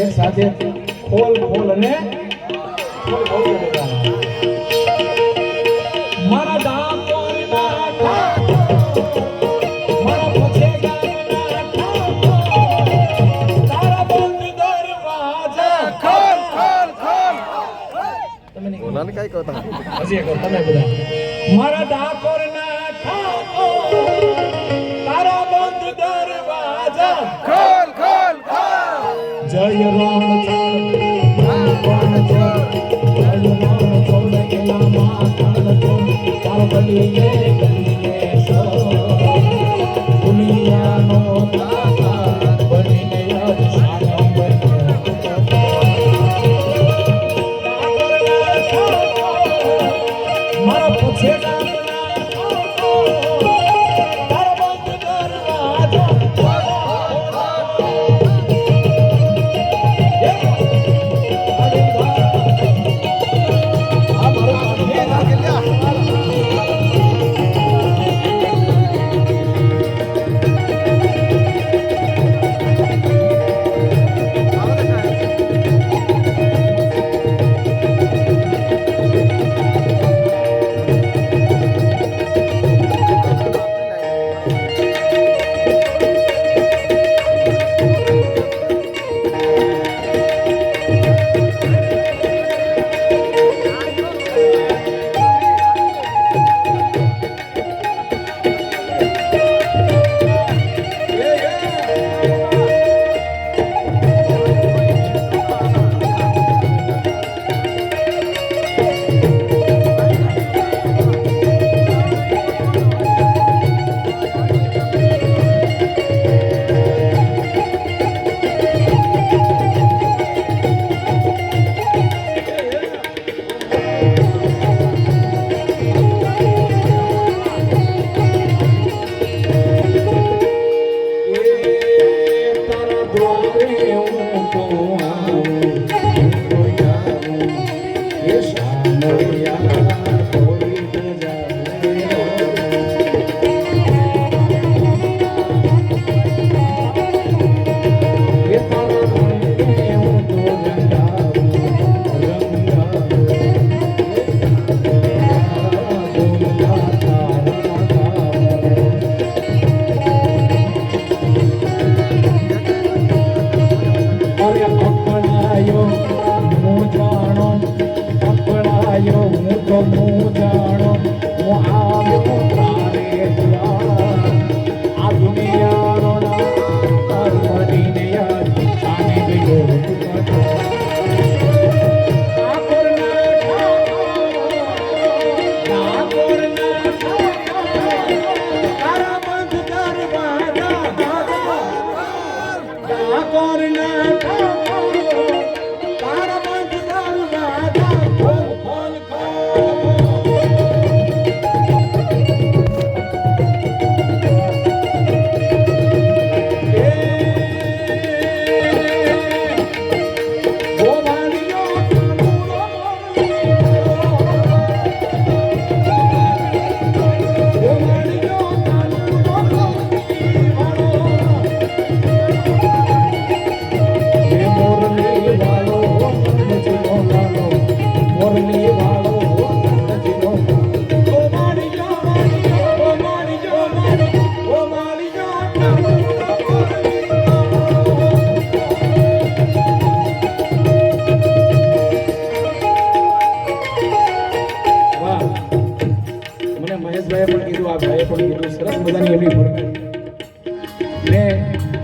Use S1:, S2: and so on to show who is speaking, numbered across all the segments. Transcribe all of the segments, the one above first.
S1: એક સાથે ખોલ ખોલ અને ખોલ ખોલ બેટા મારા ડાકોરના મારા પછે ગામના તારા બંધ દરવાજા
S2: ખોલ ખોલ ખોલ
S1: તમે નહીં
S2: બોલાને કઈ કહો તમે
S1: હજી એક તમે બધા મારા ડાકોરના તારા બંધ દરવાજા
S2: ખોલ ખોલ ખોલ
S1: જય રણ ચાલ જય રણ ચોલ કેલા માતા ચોલ તાર બલીએ ગલીએ સો દુનિયાનો દાતા બનીને આજ સાનો મારા પૂછે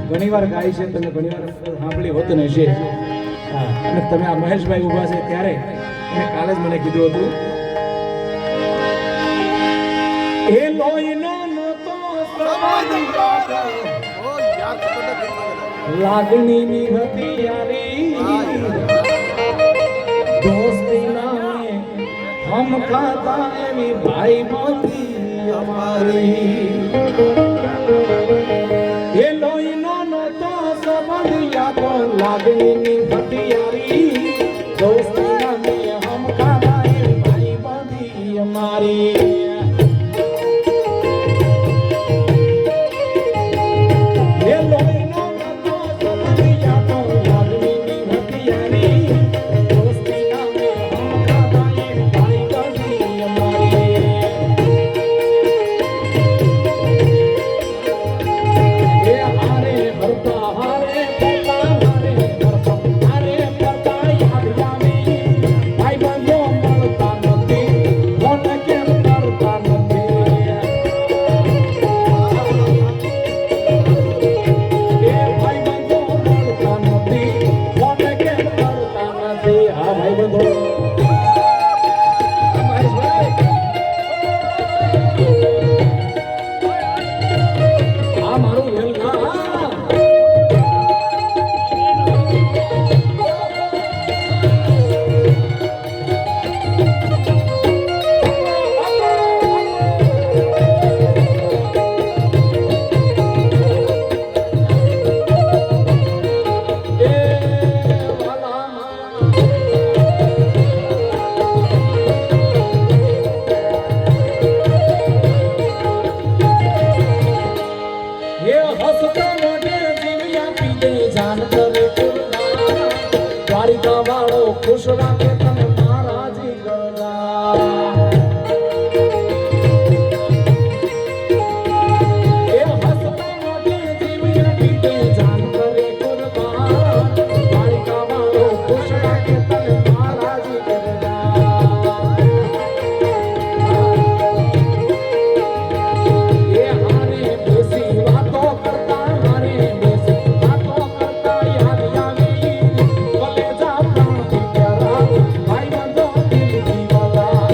S1: ઘણીવાર ગાય છે તમે ઘણીવાર સાંભળી હોત ને છે અને તમે આ મહેશભાઈ ઉભા છે ત્યારે એને કાલે જ મને કીધું હતું એ લોહીનો નતો લાગણીની હતી યારી દોસ્તી નામે હમ ખાતા એવી ભાઈ મોતી અમારી એ લોહીનો નતો સંબંધ યાદો લાગણીની ભટિયારી દોસ્તી નામે હમ ખાતા એવી ભાઈ મોતી અમારી એ લોહીનો નતો સંબંધ યાદો લાગણીની આ મારું વેલકા દ્વારિકા વાળો ખુશ રાખે તને મારા જીગરા એ હસતા મોઢે જીવ્યા પીતે જાન કરે કુરબાન દ્વારિકા વાળો ખુશ રાખે તને મારા જીગરા એ હારે બેસી વાતો કરતા હારે બેસી વાતો કરતા યાદ આવી ભલે જા પ્રાણ થી પ્યારા ભાઈ બંધો દિલ દીવાલા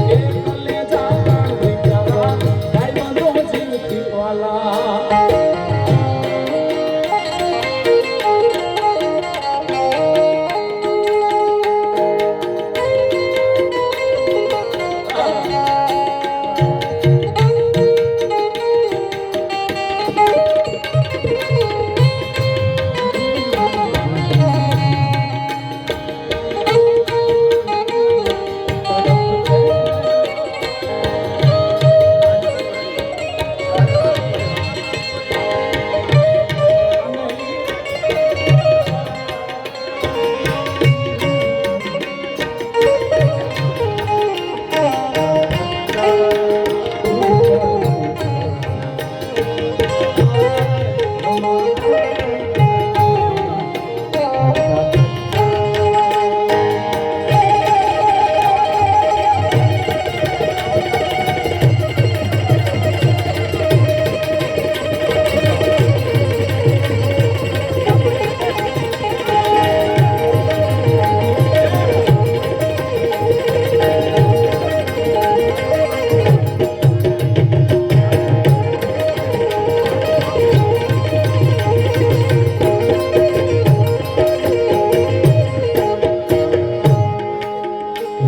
S1: એ ભલે જા પ્રાણ થી પ્યારા ભાઈ બંધો દિલ દીવાલા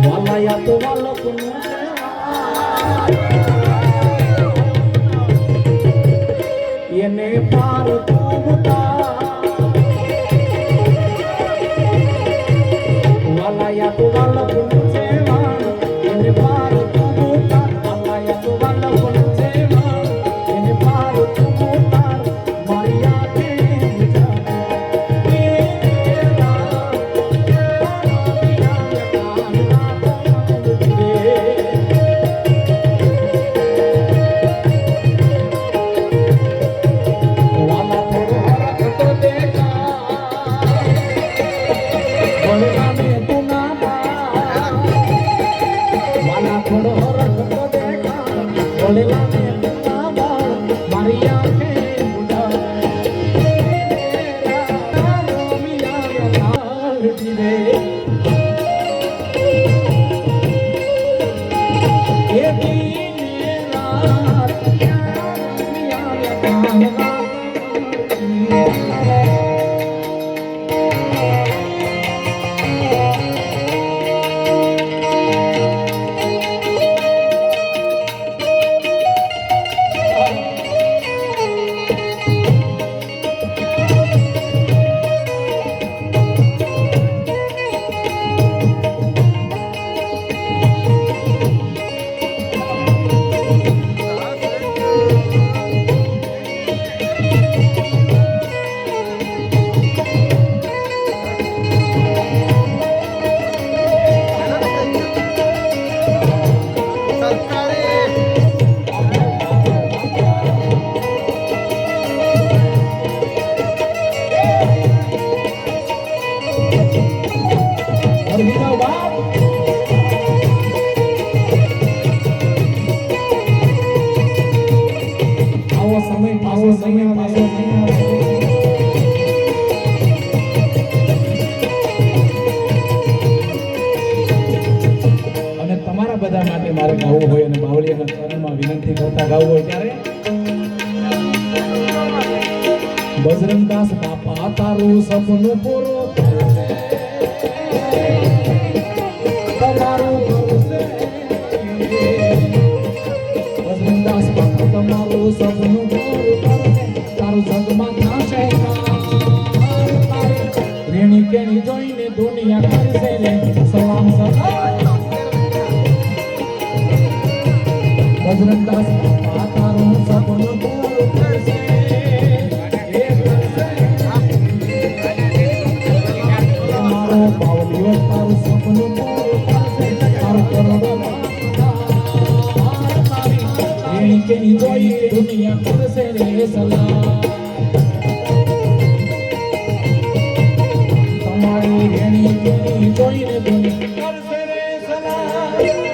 S1: વાલાયા તો વાલો એને પાર તુમતા વાલાયા તો વાલો એને પાર તુમતા વાલાયા તો વાલો એને પાર તુમતા મારિયા કે વિનંતી કરતા ગાવું હોય ત્યારે બજરંગદાસ બાપા તારું સપનું પૂરું થશે તમારું ભરશે બજરંગદાસ બાપા તમારું સપનું પૂરું કરશે તારું જગમાં થશે રેણી કેણી જોઈને દુનિયા કરશે રે સલામ સલામ બજરંગદાસ બાપા તારું સપનું પૂરું કરશે તમારો બાવલીઓ તારું સપનું પૂરું કરશે તારું કરોડો રેણી કેણી જોઈ દુનિયા કરશે રે સલામ તમારી રેણી કેણી જોઈને દુનિયા કરશે રે સલામ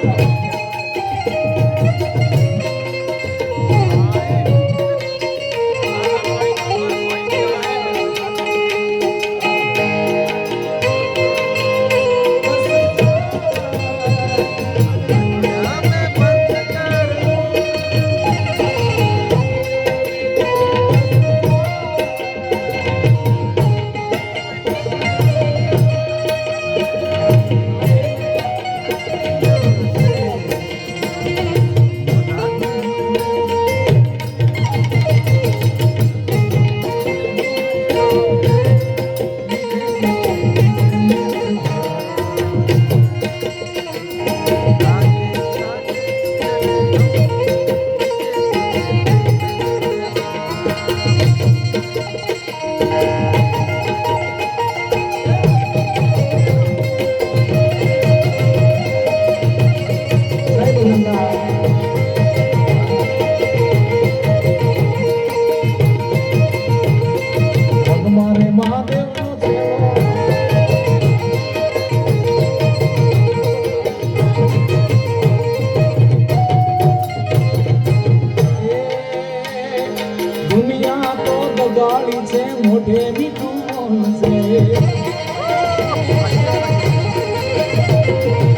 S1: મોઢે મીઠું બોલશે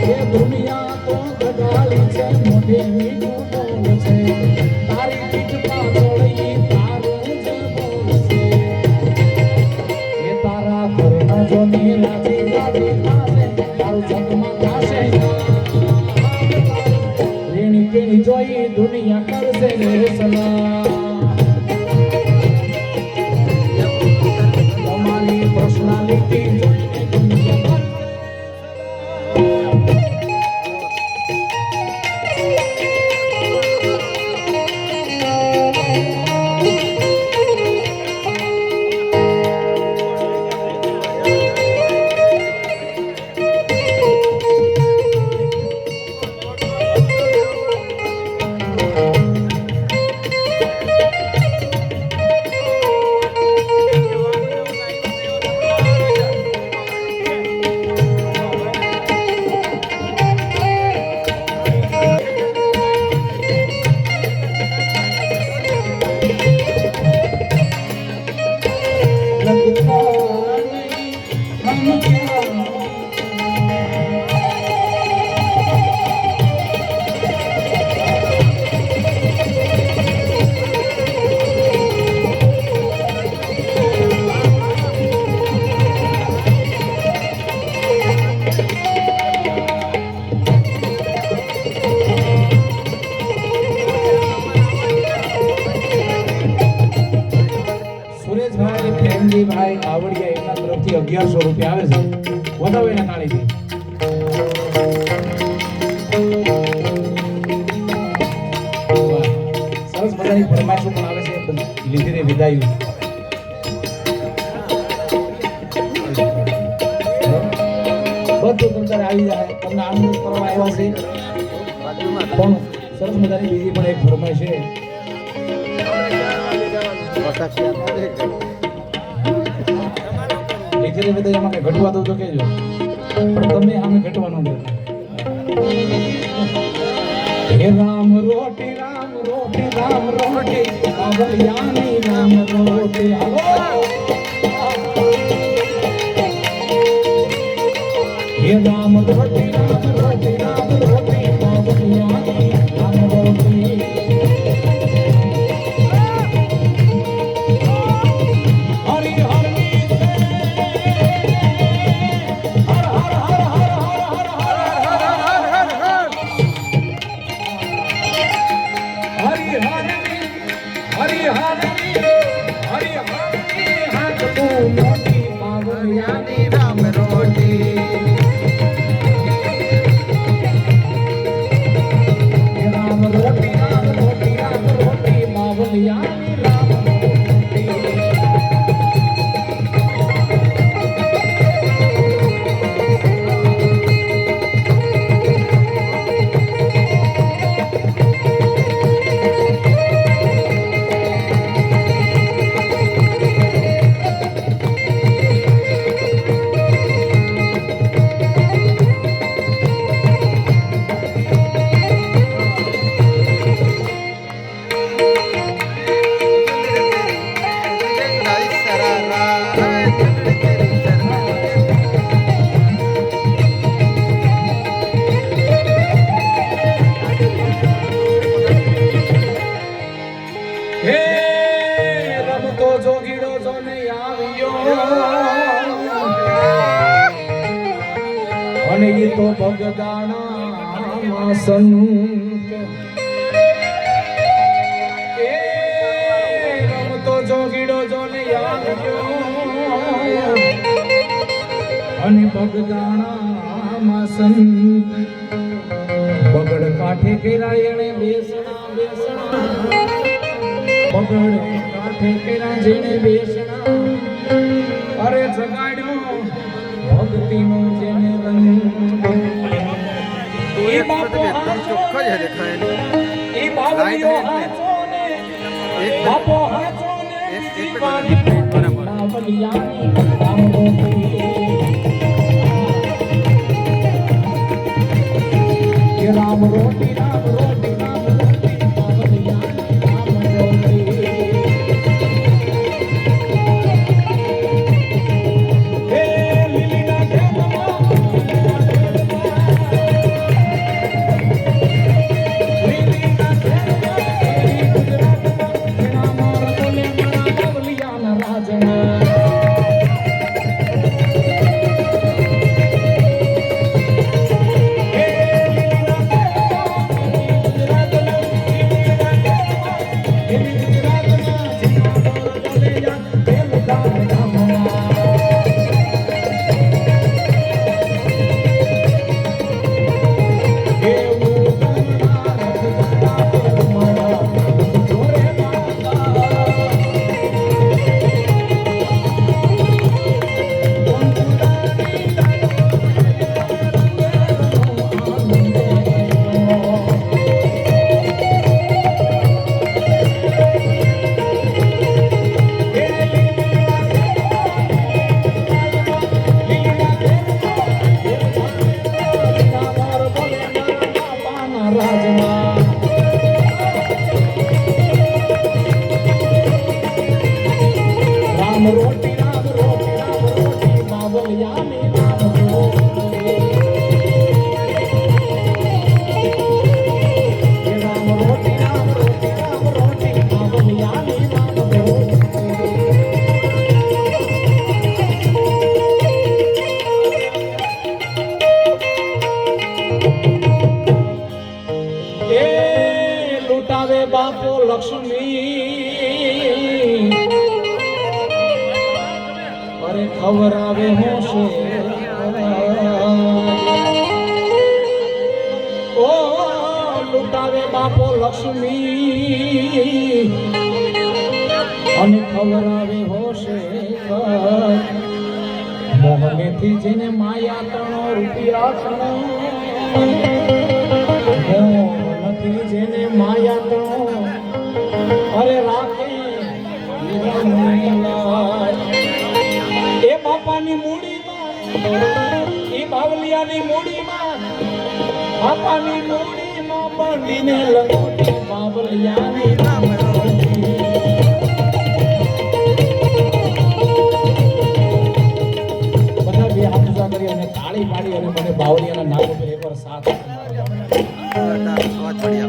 S1: એ દુનિયા તો ગડાળી છે મોઢે મીઠું બોલશે તારી પીઠ પાછળ ઈ તારું જ બોલશે એ તારા ઘરના જોની રાજી રાજી થાશે તારું જગમાં થાશે રેણી કેણી જોઈ દુનિયા કરશે રે સલામ personality જોઈને દુનિયા ભાઈ આવડિયા એના તરફથી 1100 રૂપિયા આવે છે વધાવો એના તાળીથી સરસ મજાની ફરમાઈશો પણ આવે છે લીધીને વિદાય બધું તમને આવી જાય તમને આનંદ કરવા આવ્યા છે પણ સરસ મજાની બીજી પણ એક ફરમાઈશ છે લીધીને વિદાય એમાં કઈ ઘટવા દઉં તો કહેજો પણ તમે આમે ઘટવા ન દો હે રામ રોટી આવલિયાની રામ રોટી આવો હે રામ રોટી આવલિયાની રામ રોટી તો ભગદાણા સંત એ રમતો જોગીડો જોને યાદ કર્યો અને ભગદાણા સંત બગડ કાઠે કેરા એણે બેસણા બગડ કાઠે કેરા જેણે બેસણા અરે જગાડ્યો ભક્તિનો જેને રંગ એ બાપો
S2: ચોખ્ખો જ દેખાય
S1: એ બાવળીઓ હાચો ને બાપો હાચો ને દીવાની બાવળિયાની રામ રોટી કે રામ રોટી બાવળિયાની રામ રોટી હે લીલીના ખેતમાં લીલીના ખેતમાં ગુજરાતમાં મારા બોલે મારા બાવળિયાના રાજના રામ રોટી બાવળિયાની રામ રોટી રામ રોટી બાવળિયાની રામ રોટી એ લૂટાવે બાપો લક્ષ્મી અરે ખબર આવે હોશે ઓ લૂટાવે બાપો લક્ષ્મી અને ખબર આવે હોશે મોહમેથી જેને માયા તણો રૂપિયા તણો મોહનથી જેને માયા તણો અરે રાખે એ બાપાની મૂડીમાં એ બાવલિયાની મૂડીમાં બાપાની મૂડીમાં બંધીને લંગોટી બાવલિયાની નામ રોટી બધા બે હાથ ઊંચા કરી અને તાળી પાડી અને મને બાવલિયાના નામ ઉપર એકવાર સાથ
S2: અવાજ પડી